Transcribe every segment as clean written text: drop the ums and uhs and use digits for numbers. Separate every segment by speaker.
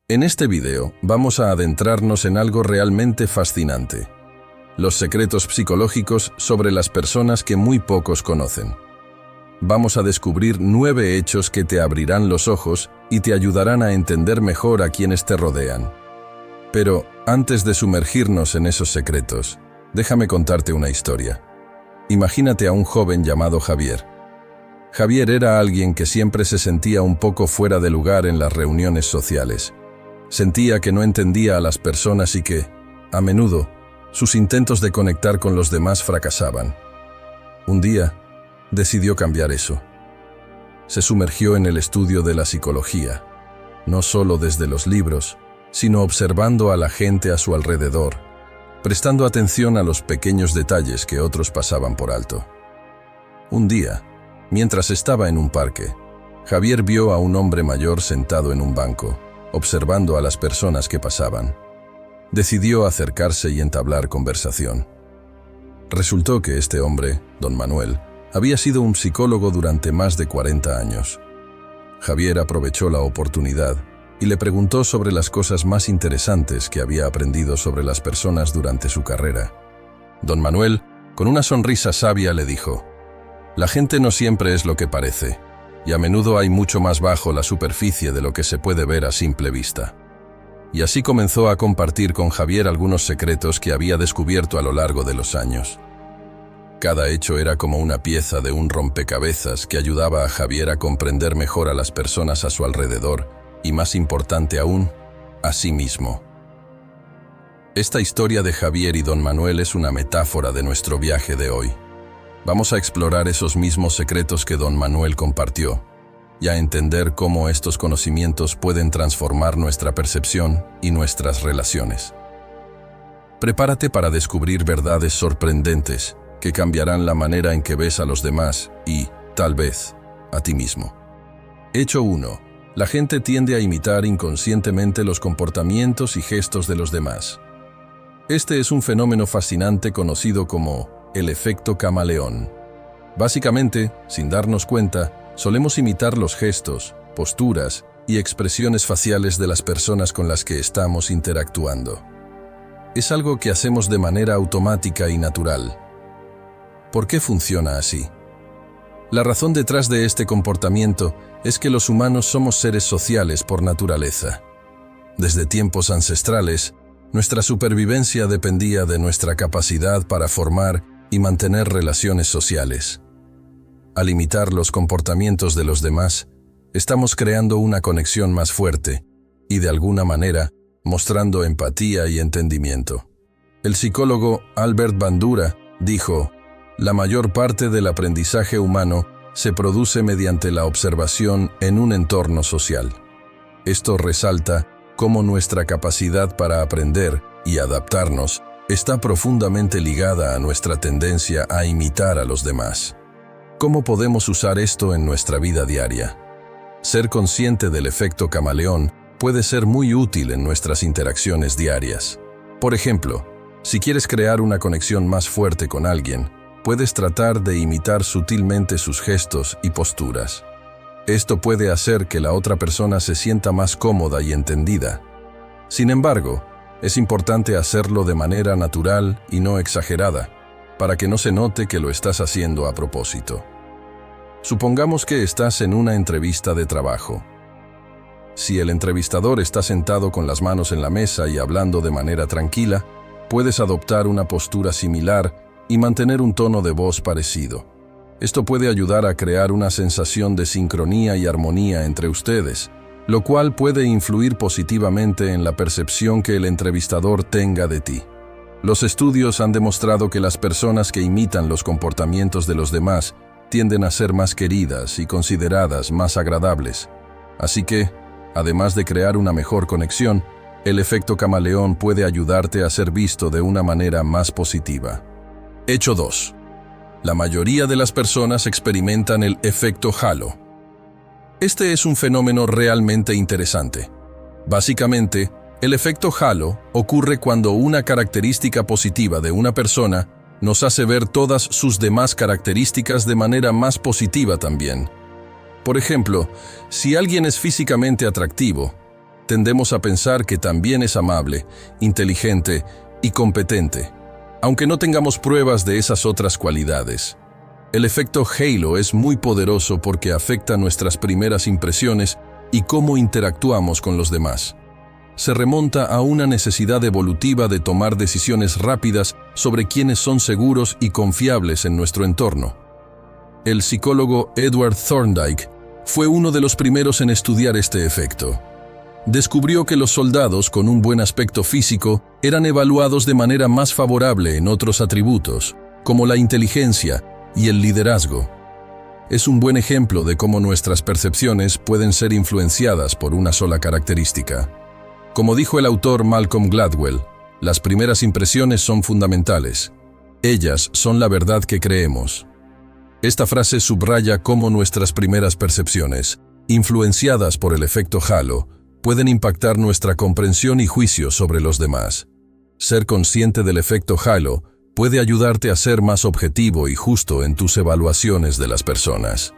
Speaker 1: En este video vamos a adentrarnos en algo realmente fascinante: los secretos psicológicos sobre las personas que muy pocos conocen. Vamos a descubrir 9 hechos que te abrirán los ojos y te ayudarán a entender mejor a quienes te rodean. Pero antes de sumergirnos en esos secretos, déjame contarte una historia. Imagínate a un joven llamado Javier. Javier era alguien que siempre se sentía un poco fuera de lugar en las reuniones sociales. Sentía que no entendía a las personas y que, a menudo, sus intentos de conectar con los demás fracasaban. Un día, decidió cambiar eso. Se sumergió en el estudio de la psicología, no solo desde los libros, sino observando a la gente a su alrededor, prestando atención a los pequeños detalles que otros pasaban por alto. Un día, mientras estaba en un parque, Javier vio a un hombre mayor sentado en un banco, observando a las personas que pasaban. Decidió acercarse y entablar conversación. Resultó que este hombre, don Manuel, había sido un psicólogo durante más de 40 años. Javier aprovechó la oportunidad y le preguntó sobre las cosas más interesantes que había aprendido sobre las personas durante su carrera. Don Manuel, con una sonrisa sabia, le dijo: «La gente no siempre es lo que parece, y a menudo hay mucho más bajo la superficie de lo que se puede ver a simple vista». Y así comenzó a compartir con Javier algunos secretos que había descubierto a lo largo de los años. Cada hecho era como una pieza de un rompecabezas que ayudaba a Javier a comprender mejor a las personas a su alrededor y, más importante aún, a sí mismo. Esta historia de Javier y don Manuel es una metáfora de nuestro viaje de hoy. Vamos a explorar esos mismos secretos que don Manuel compartió y a entender cómo estos conocimientos pueden transformar nuestra percepción y nuestras relaciones. Prepárate para descubrir verdades sorprendentes que cambiarán la manera en que ves a los demás y, tal vez, a ti mismo. Hecho 1. La gente tiende a imitar inconscientemente los comportamientos y gestos de los demás. Este es un fenómeno fascinante conocido como el efecto camaleón. Básicamente, sin darnos cuenta, solemos imitar los gestos, posturas y expresiones faciales de las personas con las que estamos interactuando. Es algo que hacemos de manera automática y natural. ¿Por qué funciona así? La razón detrás de este comportamiento es que los humanos somos seres sociales por naturaleza. Desde tiempos ancestrales, nuestra supervivencia dependía de nuestra capacidad para formar y mantener relaciones sociales. Al imitar los comportamientos de los demás, estamos creando una conexión más fuerte y, de alguna manera, mostrando empatía y entendimiento. El psicólogo Albert Bandura dijo: «La mayor parte del aprendizaje humano se produce mediante la observación en un entorno social». Esto resalta cómo nuestra capacidad para aprender y adaptarnos está profundamente ligada a nuestra tendencia a imitar a los demás. ¿Cómo podemos usar esto en nuestra vida diaria? Ser consciente del efecto camaleón puede ser muy útil en nuestras interacciones diarias. Por ejemplo, si quieres crear una conexión más fuerte con alguien, puedes tratar de imitar sutilmente sus gestos y posturas. Esto puede hacer que la otra persona se sienta más cómoda y entendida. Sin embargo, es importante hacerlo de manera natural y no exagerada, para que no se note que lo estás haciendo a propósito. Supongamos que estás en una entrevista de trabajo. Si el entrevistador está sentado con las manos en la mesa y hablando de manera tranquila, puedes adoptar una postura similar y mantener un tono de voz parecido. Esto puede ayudar a crear una sensación de sincronía y armonía entre ustedes, lo cual puede influir positivamente en la percepción que el entrevistador tenga de ti. Los estudios han demostrado que las personas que imitan los comportamientos de los demás tienden a ser más queridas y consideradas más agradables. Así que, además de crear una mejor conexión, el efecto camaleón puede ayudarte a ser visto de una manera más positiva. Hecho 2. La mayoría de las personas experimentan el efecto halo. Este es un fenómeno realmente interesante. Básicamente, el efecto halo ocurre cuando una característica positiva de una persona nos hace ver todas sus demás características de manera más positiva también. Por ejemplo, si alguien es físicamente atractivo, tendemos a pensar que también es amable, inteligente y competente, aunque no tengamos pruebas de esas otras cualidades. El efecto Halo es muy poderoso porque afecta nuestras primeras impresiones y cómo interactuamos con los demás. Se remonta a una necesidad evolutiva de tomar decisiones rápidas sobre quienes son seguros y confiables en nuestro entorno. El psicólogo Edward Thorndike fue uno de los primeros en estudiar este efecto. Descubrió que los soldados con un buen aspecto físico eran evaluados de manera más favorable en otros atributos, como la inteligencia y el liderazgo. Es un buen ejemplo de cómo nuestras percepciones pueden ser influenciadas por una sola característica. Como dijo el autor Malcolm Gladwell, las primeras impresiones son fundamentales. Ellas son la verdad que creemos. Esta frase subraya cómo nuestras primeras percepciones, influenciadas por el efecto Halo, pueden impactar nuestra comprensión y juicio sobre los demás. Ser consciente del efecto Halo puede ayudarte a ser más objetivo y justo en tus evaluaciones de las personas.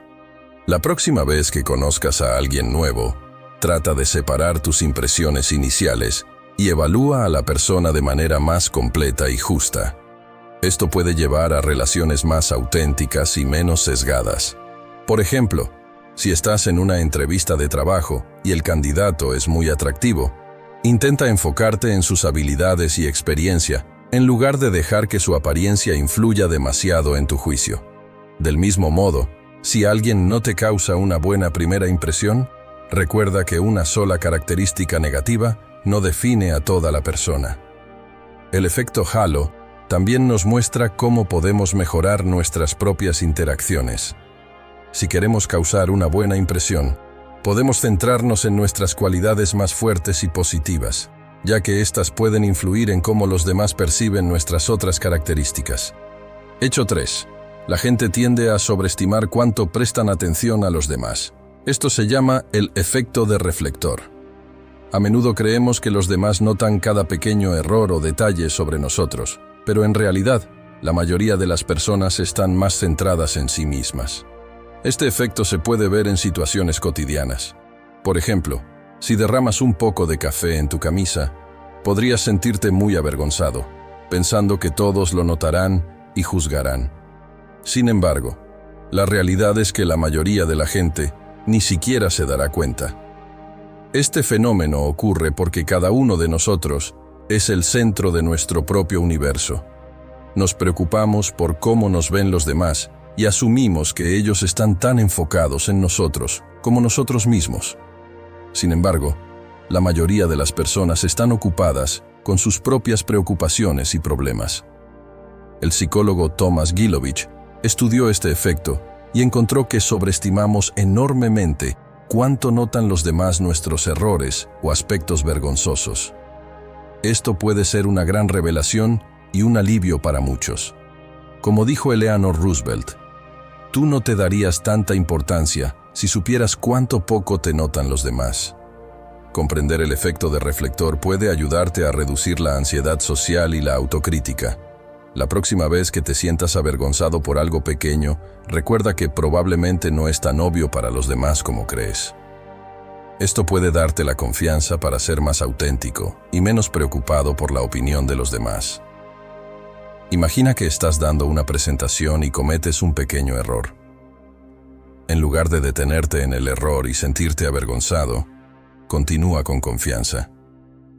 Speaker 1: La próxima vez que conozcas a alguien nuevo, trata de separar tus impresiones iniciales y evalúa a la persona de manera más completa y justa. Esto puede llevar a relaciones más auténticas y menos sesgadas. Por ejemplo, si estás en una entrevista de trabajo y el candidato es muy atractivo, intenta enfocarte en sus habilidades y experiencia, en lugar de dejar que su apariencia influya demasiado en tu juicio. Del mismo modo, si alguien no te causa una buena primera impresión, recuerda que una sola característica negativa no define a toda la persona. El efecto Halo también nos muestra cómo podemos mejorar nuestras propias interacciones. Si queremos causar una buena impresión, podemos centrarnos en nuestras cualidades más fuertes y positivas, ya que éstas pueden influir en cómo los demás perciben nuestras otras características. Hecho 3. La gente tiende a sobreestimar cuánto prestan atención a los demás. Esto se llama el efecto de reflector. A menudo creemos que los demás notan cada pequeño error o detalle sobre nosotros, pero en realidad, la mayoría de las personas están más centradas en sí mismas. Este efecto se puede ver en situaciones cotidianas. Por ejemplo, si derramas un poco de café en tu camisa, podrías sentirte muy avergonzado, pensando que todos lo notarán y juzgarán. Sin embargo, la realidad es que la mayoría de la gente ni siquiera se dará cuenta. Este fenómeno ocurre porque cada uno de nosotros es el centro de nuestro propio universo. Nos preocupamos por cómo nos ven los demás y asumimos que ellos están tan enfocados en nosotros como nosotros mismos. Sin embargo, la mayoría de las personas están ocupadas con sus propias preocupaciones y problemas. El psicólogo Thomas Gilovich estudió este efecto y encontró que sobreestimamos enormemente cuánto notan los demás nuestros errores o aspectos vergonzosos. Esto puede ser una gran revelación y un alivio para muchos. Como dijo Eleanor Roosevelt, tú no te darías tanta importancia si supieras cuánto poco te notan los demás. Comprender el efecto de reflector puede ayudarte a reducir la ansiedad social y la autocrítica. La próxima vez que te sientas avergonzado por algo pequeño, recuerda que probablemente no es tan obvio para los demás como crees. Esto puede darte la confianza para ser más auténtico y menos preocupado por la opinión de los demás. Imagina que estás dando una presentación y cometes un pequeño error. En lugar de detenerte en el error y sentirte avergonzado, continúa con confianza.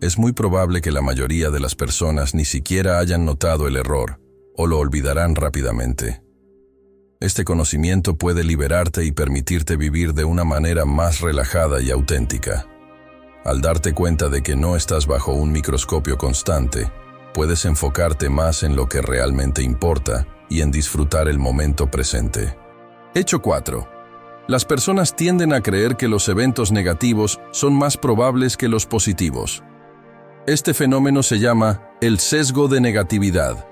Speaker 1: Es muy probable que la mayoría de las personas ni siquiera hayan notado el error o lo olvidarán rápidamente. Este conocimiento puede liberarte y permitirte vivir de una manera más relajada y auténtica. Al darte cuenta de que no estás bajo un microscopio constante, puedes enfocarte más en lo que realmente importa y en disfrutar el momento presente. Hecho 4. Las personas tienden a creer que los eventos negativos son más probables que los positivos. Este fenómeno se llama el sesgo de negatividad.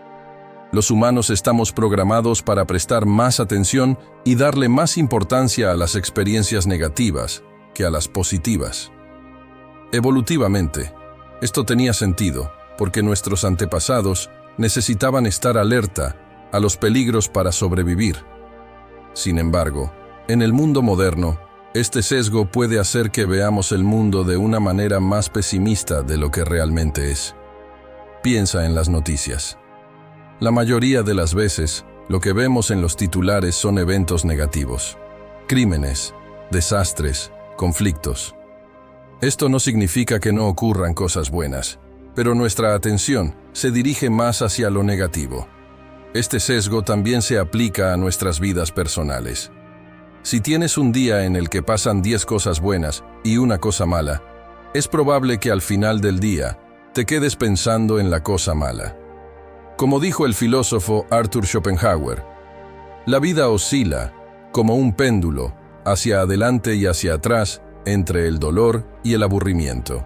Speaker 1: Los humanos estamos programados para prestar más atención y darle más importancia a las experiencias negativas que a las positivas. Evolutivamente, esto tenía sentido porque nuestros antepasados necesitaban estar alerta a los peligros para sobrevivir. Sin embargo, en el mundo moderno, Este sesgo puede hacer que veamos el mundo de una manera más pesimista de lo que realmente es. Piensa en las noticias. La mayoría de las veces, lo que vemos en los titulares son eventos negativos. Crímenes, desastres, conflictos. Esto no significa que no ocurran cosas buenas, pero nuestra atención se dirige más hacia lo negativo. Este sesgo también se aplica a nuestras vidas personales. Si tienes un día en el que pasan 10 cosas buenas y una cosa mala, es probable que al final del día te quedes pensando en la cosa mala. Como dijo el filósofo Arthur Schopenhauer, la vida oscila, como un péndulo, hacia adelante y hacia atrás, entre el dolor y el aburrimiento.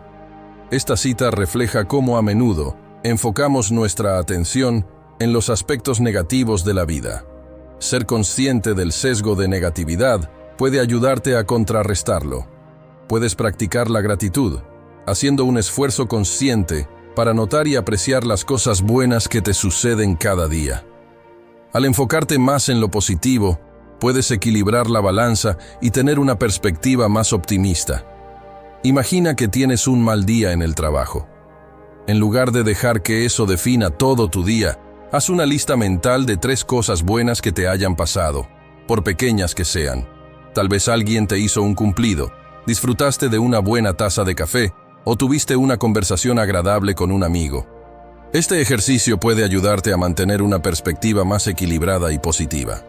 Speaker 1: Esta cita refleja cómo a menudo enfocamos nuestra atención en los aspectos negativos de la vida. Ser consciente del sesgo de negatividad puede ayudarte a contrarrestarlo. Puedes practicar la gratitud, haciendo un esfuerzo consciente para notar y apreciar las cosas buenas que te suceden cada día. Al enfocarte más en lo positivo, puedes equilibrar la balanza y tener una perspectiva más optimista. Imagina que tienes un mal día en el trabajo. En lugar de dejar que eso defina todo tu día, haz una lista mental de 3 cosas buenas que te hayan pasado, por pequeñas que sean. Tal vez alguien te hizo un cumplido, disfrutaste de una buena taza de café o tuviste una conversación agradable con un amigo. Este ejercicio puede ayudarte a mantener una perspectiva más equilibrada y positiva.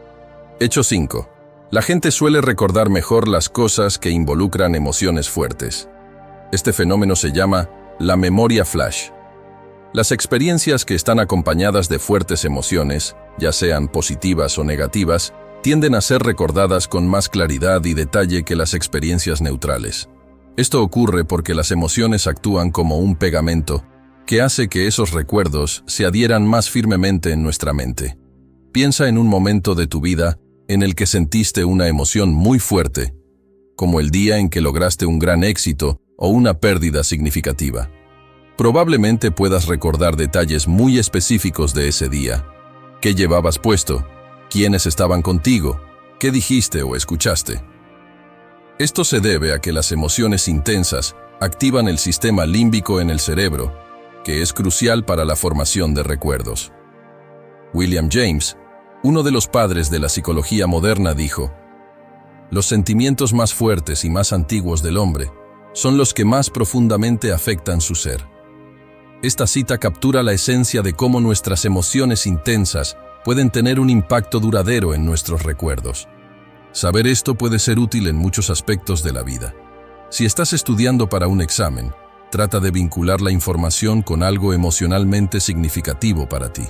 Speaker 1: Hecho 5. La gente suele recordar mejor las cosas que involucran emociones fuertes. Este fenómeno se llama la memoria flash. Las experiencias que están acompañadas de fuertes emociones, ya sean positivas o negativas, tienden a ser recordadas con más claridad y detalle que las experiencias neutrales. Esto ocurre porque las emociones actúan como un pegamento que hace que esos recuerdos se adhieran más firmemente en nuestra mente. Piensa en un momento de tu vida en el que sentiste una emoción muy fuerte, como el día en que lograste un gran éxito o una pérdida significativa. Probablemente puedas recordar detalles muy específicos de ese día. ¿Qué llevabas puesto? ¿Quiénes estaban contigo? ¿Qué dijiste o escuchaste? Esto se debe a que las emociones intensas activan el sistema límbico en el cerebro, que es crucial para la formación de recuerdos. William James, uno de los padres de la psicología moderna, dijo: "Los sentimientos más fuertes y más antiguos del hombre son los que más profundamente afectan su ser". Esta cita captura la esencia de cómo nuestras emociones intensas pueden tener un impacto duradero en nuestros recuerdos. Saber esto puede ser útil en muchos aspectos de la vida. Si estás estudiando para un examen, trata de vincular la información con algo emocionalmente significativo para ti.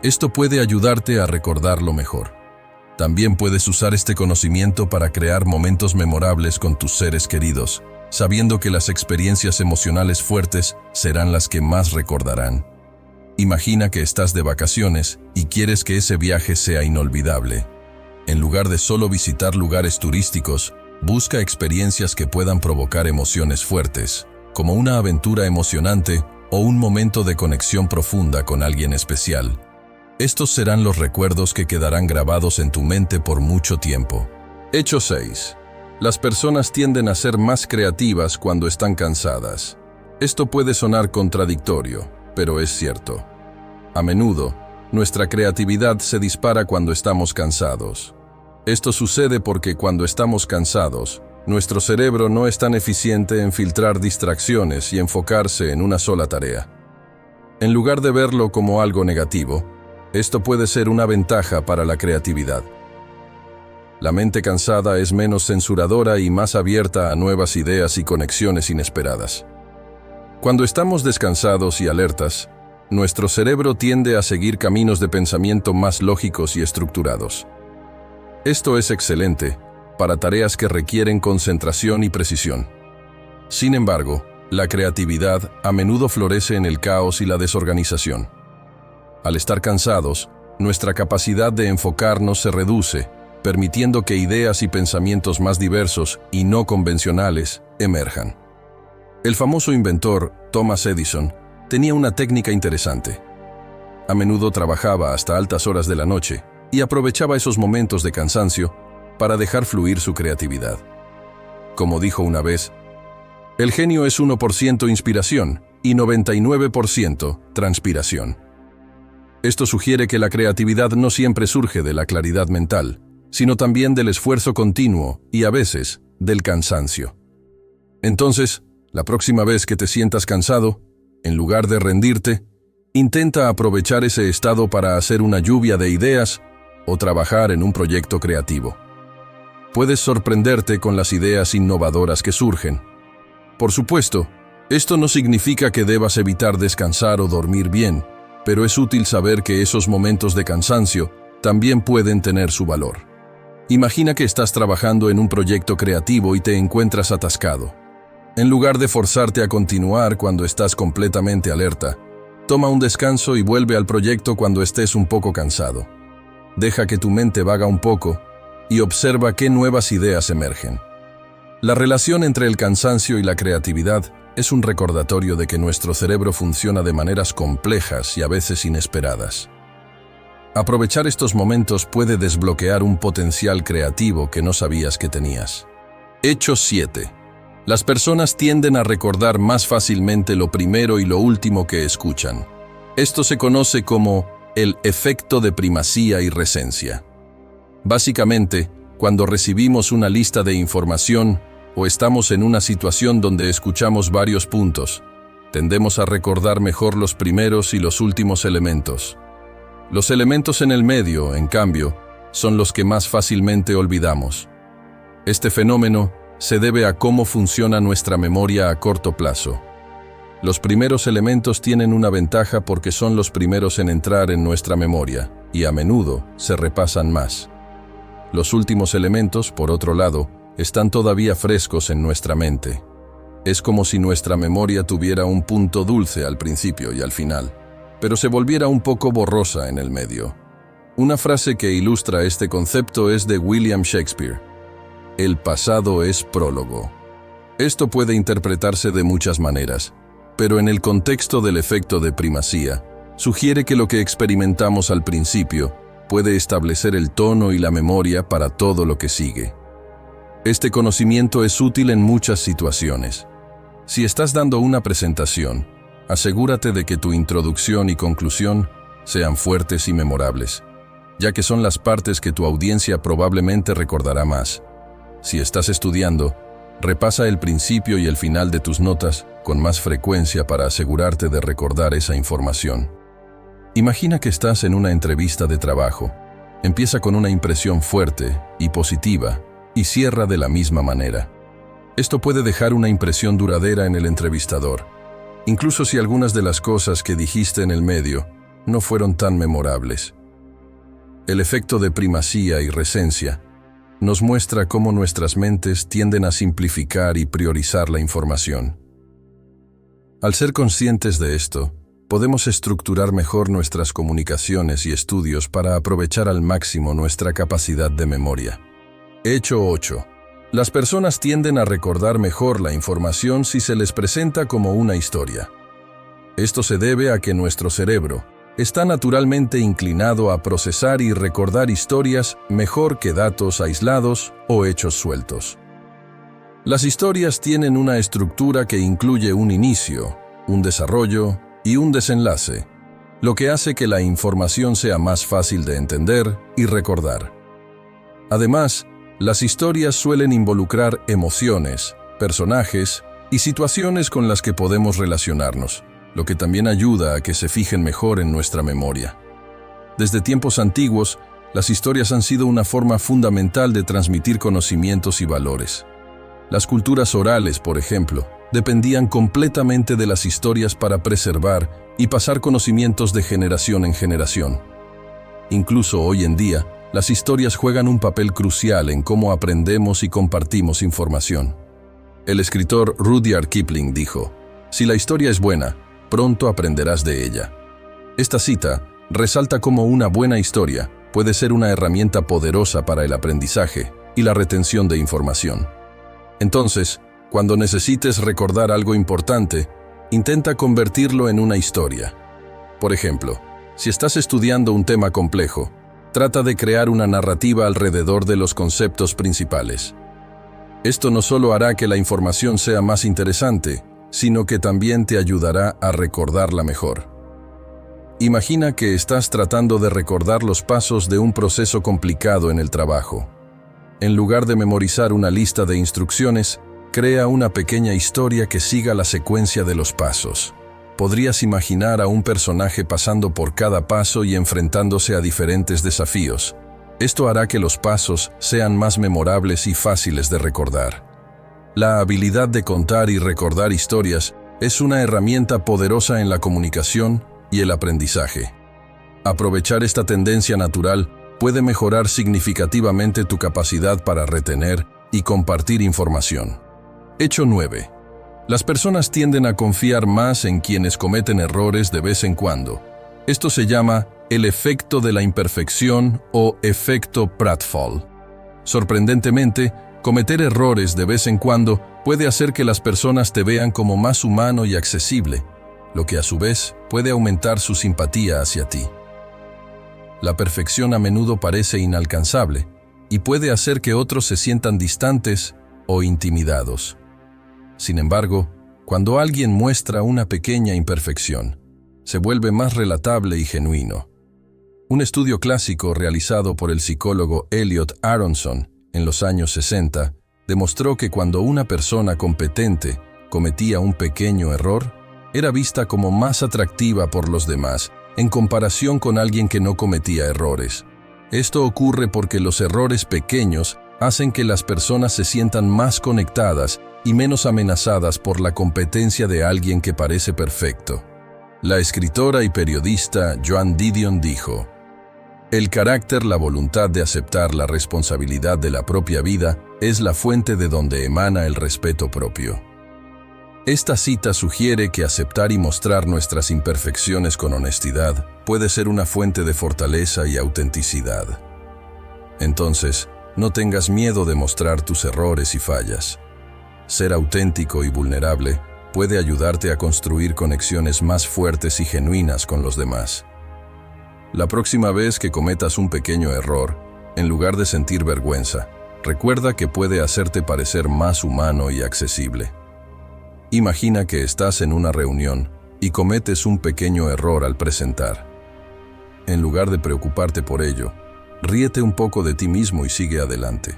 Speaker 1: Esto puede ayudarte a recordarlo mejor. También puedes usar este conocimiento para crear momentos memorables con tus seres queridos, sabiendo que las experiencias emocionales fuertes serán las que más recordarán. Imagina que estás de vacaciones y quieres que ese viaje sea inolvidable. En lugar de solo visitar lugares turísticos, busca experiencias que puedan provocar emociones fuertes, como una aventura emocionante o un momento de conexión profunda con alguien especial. Estos serán los recuerdos que quedarán grabados en tu mente por mucho tiempo. Hecho 6. Las personas tienden a ser más creativas cuando están cansadas. Esto puede sonar contradictorio, pero es cierto. A menudo, nuestra creatividad se dispara cuando estamos cansados. Esto sucede porque cuando estamos cansados, nuestro cerebro no es tan eficiente en filtrar distracciones y enfocarse en una sola tarea. En lugar de verlo como algo negativo, esto puede ser una ventaja para la creatividad. La mente cansada es menos censuradora y más abierta a nuevas ideas y conexiones inesperadas. Cuando estamos descansados y alertas, nuestro cerebro tiende a seguir caminos de pensamiento más lógicos y estructurados. Esto es excelente para tareas que requieren concentración y precisión. Sin embargo, la creatividad a menudo florece en el caos y la desorganización. Al estar cansados, nuestra capacidad de enfocarnos se reduce, permitiendo que ideas y pensamientos más diversos y no convencionales emerjan. El famoso inventor Thomas Edison tenía una técnica interesante. A menudo trabajaba hasta altas horas de la noche y aprovechaba esos momentos de cansancio para dejar fluir su creatividad. Como dijo una vez, el genio es 1% inspiración y 99% transpiración. Esto sugiere que la creatividad no siempre surge de la claridad mental, sino también del esfuerzo continuo y, a veces, del cansancio. Entonces, la próxima vez que te sientas cansado, en lugar de rendirte, intenta aprovechar ese estado para hacer una lluvia de ideas o trabajar en un proyecto creativo. Puedes sorprenderte con las ideas innovadoras que surgen. Por supuesto, esto no significa que debas evitar descansar o dormir bien, pero es útil saber que esos momentos de cansancio también pueden tener su valor. Imagina que estás trabajando en un proyecto creativo y te encuentras atascado. En lugar de forzarte a continuar cuando estás completamente alerta, toma un descanso y vuelve al proyecto cuando estés un poco cansado. Deja que tu mente vaga un poco y observa qué nuevas ideas emergen. La relación entre el cansancio y la creatividad es un recordatorio de que nuestro cerebro funciona de maneras complejas y a veces inesperadas. Aprovechar estos momentos puede desbloquear un potencial creativo que no sabías que tenías. Hecho 7. Las personas tienden a recordar más fácilmente lo primero y lo último que escuchan. Esto se conoce como el efecto de primacía y recencia. Básicamente, cuando recibimos una lista de información o estamos en una situación donde escuchamos varios puntos, tendemos a recordar mejor los primeros y los últimos elementos. Los elementos en el medio, en cambio, son los que más fácilmente olvidamos. Este fenómeno se debe a cómo funciona nuestra memoria a corto plazo. Los primeros elementos tienen una ventaja porque son los primeros en entrar en nuestra memoria y a menudo se repasan más. Los últimos elementos, por otro lado, están todavía frescos en nuestra mente. Es como si nuestra memoria tuviera un punto dulce al principio y al final, pero se volviera un poco borrosa en el medio. Una frase que ilustra este concepto es de William Shakespeare: el pasado es prólogo. Esto puede interpretarse de muchas maneras, pero en el contexto del efecto de primacía, sugiere que lo que experimentamos al principio puede establecer el tono y la memoria para todo lo que sigue. Este conocimiento es útil en muchas situaciones. Si estás dando una presentación, asegúrate de que tu introducción y conclusión sean fuertes y memorables, ya que son las partes que tu audiencia probablemente recordará más. Si estás estudiando, repasa el principio y el final de tus notas con más frecuencia para asegurarte de recordar esa información. Imagina que estás en una entrevista de trabajo. Empieza con una impresión fuerte y positiva y cierra de la misma manera. Esto puede dejar una impresión duradera en el entrevistador, incluso si algunas de las cosas que dijiste en el medio no fueron tan memorables. El efecto de primacía y recencia nos muestra cómo nuestras mentes tienden a simplificar y priorizar la información. Al ser conscientes de esto, podemos estructurar mejor nuestras comunicaciones y estudios para aprovechar al máximo nuestra capacidad de memoria. Hecho 8. Las personas tienden a recordar mejor la información si se les presenta como una historia. Esto se debe a que nuestro cerebro está naturalmente inclinado a procesar y recordar historias mejor que datos aislados o hechos sueltos. Las historias tienen una estructura que incluye un inicio, un desarrollo y un desenlace, lo que hace que la información sea más fácil de entender y recordar. Además, las historias suelen involucrar emociones, personajes y situaciones con las que podemos relacionarnos, lo que también ayuda a que se fijen mejor en nuestra memoria. Desde tiempos antiguos, las historias han sido una forma fundamental de transmitir conocimientos y valores. Las culturas orales, por ejemplo, dependían completamente de las historias para preservar y pasar conocimientos de generación en generación. Incluso hoy en día, las historias juegan un papel crucial en cómo aprendemos y compartimos información. El escritor Rudyard Kipling dijo: «Si la historia es buena, pronto aprenderás de ella». Esta cita resalta cómo una buena historia puede ser una herramienta poderosa para el aprendizaje y la retención de información. Entonces, cuando necesites recordar algo importante, intenta convertirlo en una historia. Por ejemplo, si estás estudiando un tema complejo, trata de crear una narrativa alrededor de los conceptos principales. Esto no solo hará que la información sea más interesante, sino que también te ayudará a recordarla mejor. Imagina que estás tratando de recordar los pasos de un proceso complicado en el trabajo. En lugar de memorizar una lista de instrucciones, crea una pequeña historia que siga la secuencia de los pasos. Podrías imaginar a un personaje pasando por cada paso y enfrentándose a diferentes desafíos. Esto hará que los pasos sean más memorables y fáciles de recordar. La habilidad de contar y recordar historias es una herramienta poderosa en la comunicación y el aprendizaje. Aprovechar esta tendencia natural puede mejorar significativamente tu capacidad para retener y compartir información. Hecho 9. Las personas tienden a confiar más en quienes cometen errores de vez en cuando. Esto se llama el efecto de la imperfección o efecto pratfall. Sorprendentemente, cometer errores de vez en cuando puede hacer que las personas te vean como más humano y accesible, lo que a su vez puede aumentar su simpatía hacia ti. La perfección a menudo parece inalcanzable y puede hacer que otros se sientan distantes o intimidados. Sin embargo, cuando alguien muestra una pequeña imperfección, se vuelve más relatable y genuino. Un estudio clásico realizado por el psicólogo Elliot Aronson en los años 60 demostró que cuando una persona competente cometía un pequeño error, era vista como más atractiva por los demás en comparación con alguien que no cometía errores. Esto ocurre porque los errores pequeños hacen que las personas se sientan más conectadas y menos amenazadas por la competencia de alguien que parece perfecto. La escritora y periodista Joan Didion dijo: "El carácter, la voluntad de aceptar la responsabilidad de la propia vida es la fuente de donde emana el respeto propio". Esta cita sugiere que aceptar y mostrar nuestras imperfecciones con honestidad puede ser una fuente de fortaleza y autenticidad. Entonces, no tengas miedo de mostrar tus errores y fallas. Ser auténtico y vulnerable puede ayudarte a construir conexiones más fuertes y genuinas con los demás. La próxima vez que cometas un pequeño error, en lugar de sentir vergüenza, recuerda que puede hacerte parecer más humano y accesible. Imagina que estás en una reunión y cometes un pequeño error al presentar. En lugar de preocuparte por ello, ríete un poco de ti mismo y sigue adelante.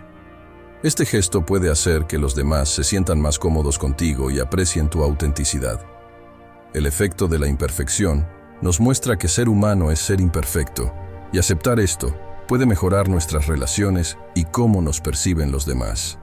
Speaker 1: Este gesto puede hacer que los demás se sientan más cómodos contigo y aprecien tu autenticidad. El efecto de la imperfección nos muestra que ser humano es ser imperfecto, y aceptar esto puede mejorar nuestras relaciones y cómo nos perciben los demás.